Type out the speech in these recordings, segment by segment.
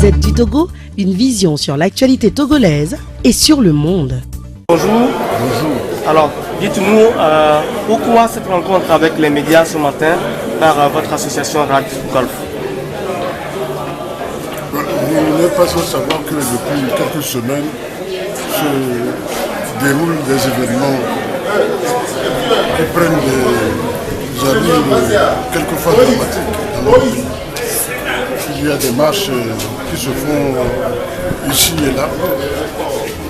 Gazette du Togo, une vision sur l'actualité togolaise et sur le monde. Bonjour. Bonjour. Alors, dites-nous pourquoi cette rencontre avec les médias ce matin par votre association RAD Golf. Vous n'êtes pas sans savoir que depuis quelques semaines se déroulent des événements qui prennent des allures quelquefois dramatiques dans notre pays. Il y a des marches qui se font ici et là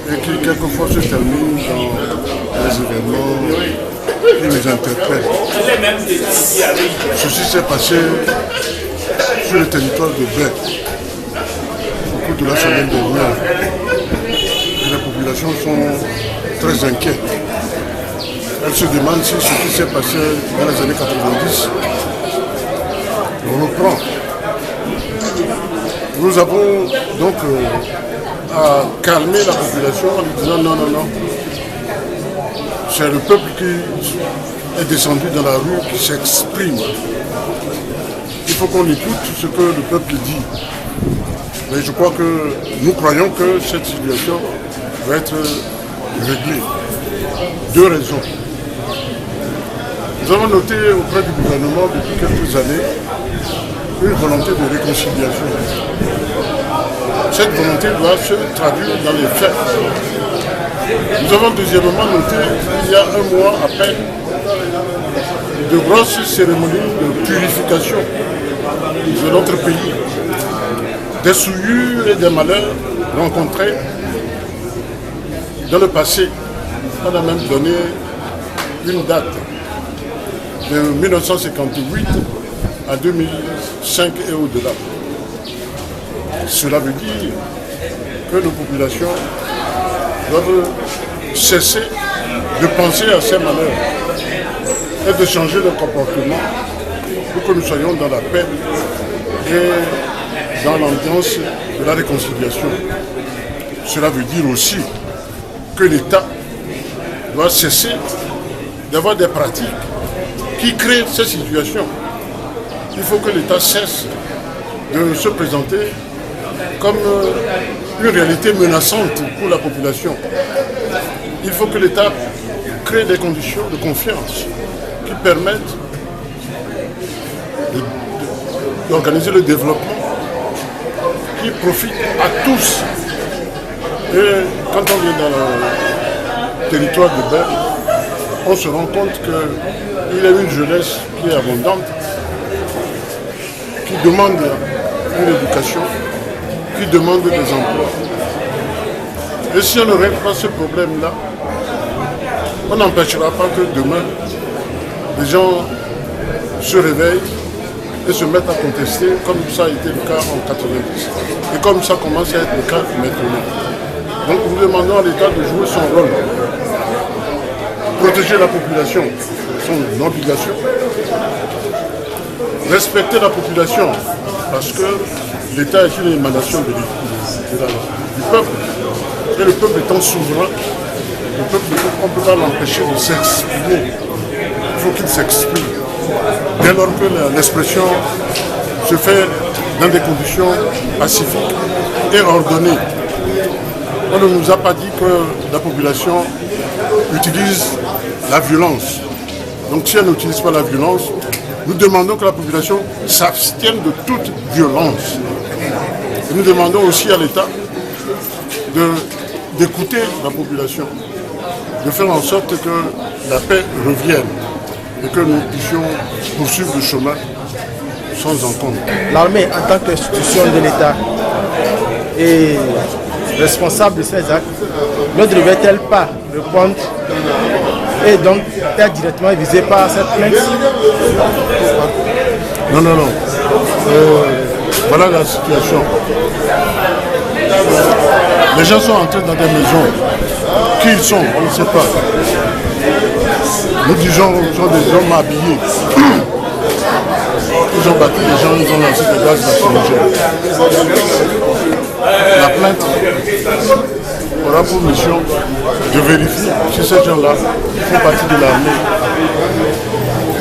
et qui quelquefois se terminent dans des événements qui nous interpellent. Ceci s'est passé sur le territoire de Bède au cours de la semaine dernière. Et les populations sont très inquiètes. Elles se demandent si ce qui s'est passé dans les années 90 reprend. Nous avons donc à calmer la population en lui disant non, non, non. C'est le peuple qui est descendu dans la rue, qui s'exprime. Il faut qu'on écoute ce que le peuple dit. Mais je crois que nous croyons que cette situation va être réglée. Deux raisons. Nous avons noté auprès du gouvernement depuis quelques années une volonté de réconciliation. Cette volonté doit se traduire dans les faits. Nous avons deuxièmement noté qu'il y a un mois à peine de grosses cérémonies de purification de notre pays, des souillures et des malheurs rencontrés dans le passé. On a même donné une date de 1958 à 2005 et au-delà. Cela veut dire que nos populations doivent cesser de penser à ces malheurs et de changer de comportement pour que nous soyons dans la paix et dans l'ambiance de la réconciliation. Cela veut dire aussi que l'État doit cesser d'avoir des pratiques qui créent ces situations. Il faut que l'État cesse de se présenter comme une réalité menaçante pour la population. Il faut que l'État crée des conditions de confiance qui permettent d'organiser le développement qui profite à tous. Et quand on vient dans le territoire de Bède, on se rend compte qu'il y a une jeunesse qui est abondante, qui demande une éducation, qui demande des emplois. Et si on ne règle pas ce problème-là, on n'empêchera pas que demain, les gens se réveillent et se mettent à contester, comme ça a été le cas en 90. Et comme ça commence à être le cas maintenant. Donc nous demandons à l'État de jouer son rôle. Protéger la population, son obligation. Respecter la population, parce que l'État est une émanation du peuple. Et le peuple étant souverain, le peuple, on ne peut pas l'empêcher de s'exprimer. Il faut qu'il s'exprime. Dès lors que l'expression se fait dans des conditions pacifiques et ordonnées. On ne nous a pas dit que la population utilise la violence. Donc si elle n'utilise pas la violence, nous demandons que la population s'abstienne de toute violence. Et nous demandons aussi à l'État d'écouter la population, de faire en sorte que la paix revienne et que nous puissions poursuivre le chemin sans encombre. L'armée, en tant qu'institution de l'État, est responsable de ces actes, ne devrait-elle pas répondre et donc être directement visée par cette plainte? Non, non, non. Voilà la situation. Les gens sont entrés dans des maisons. Qui ils sont? On ne sait pas. Nous disons qu'ils sont des hommes habillés. Ils ont battu les gens, ils ont lancé des gaz lacrymogènes. La plainte aura pour mission de vérifier si ces gens-là font partie de l'armée.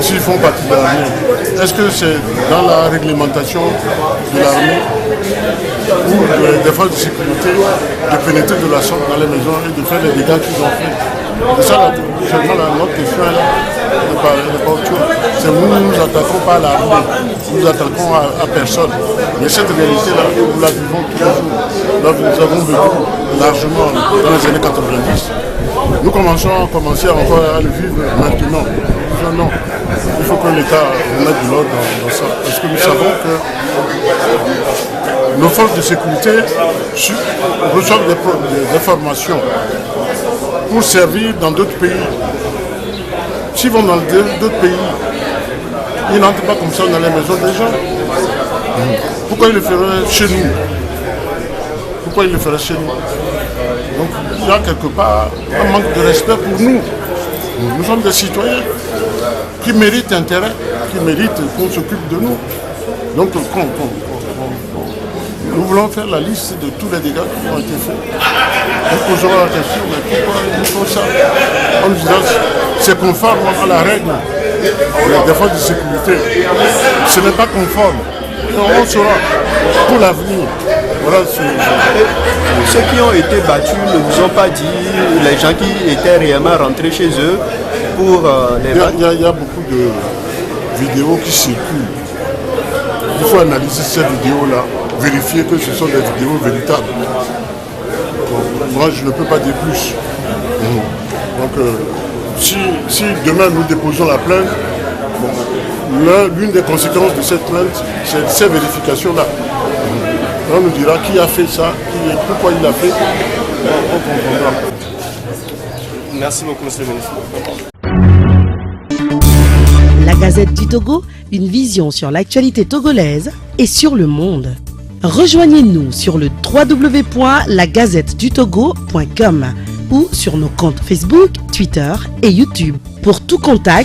s'ils font partie de l'armée, est-ce que c'est dans la réglementation de l'armée ou des forces de sécurité de pénétrer de la sorte dans les maisons et de faire les dégâts qu'ils ont fait? C'est ça notre question est là. C'est nous nous attaquons pas à l'armée, nous nous attaquons à personne. Mais cette réalité-là, nous la vivons tous les jours. Nous avons vécu largement dans les années 90. Nous commençons encore à le vivre maintenant. Non, il faut que l'État remette de l'ordre dans ça. Parce que nous savons que nos forces de sécurité reçoivent des formations pour servir dans d'autres pays. S'ils vont dans d'autres pays, ils n'entrent pas comme ça dans les maisons des gens. Pourquoi ils le feraient chez nous? Pourquoi ils le feraient chez nous? Donc il y a quelque part un manque de respect pour nous. Nous sommes des citoyens qui méritent intérêt, qui méritent qu'on s'occupe de nous. Donc nous voulons faire la liste de tous les dégâts qui ont été faits. Nous poserons la question, mais pourquoi ils font ça? En nous disant, c'est conforme à la règle des forces de sécurité. Ce n'est pas conforme. On saura pour l'avenir. Voilà, ceux qui ont été battus ne vous ont pas dit, les gens qui étaient réellement rentrés chez eux pour les battre? Il y a beaucoup de vidéos qui circulent. Il faut analyser ces vidéos-là, vérifier que ce sont des vidéos véritables. Moi, je ne peux pas dire plus. Donc, si demain nous déposons la plainte, l'une des conséquences de cette plainte, c'est ces vérifications-là. On nous dira qui a fait ça, pourquoi il l'a fait. On comprendra. Merci beaucoup, monsieur le ministre. La Gazette du Togo, une vision sur l'actualité togolaise et sur le monde. Rejoignez-nous sur le www.lagazettedutogo.com ou sur nos comptes Facebook, Twitter et YouTube. Pour tout contact,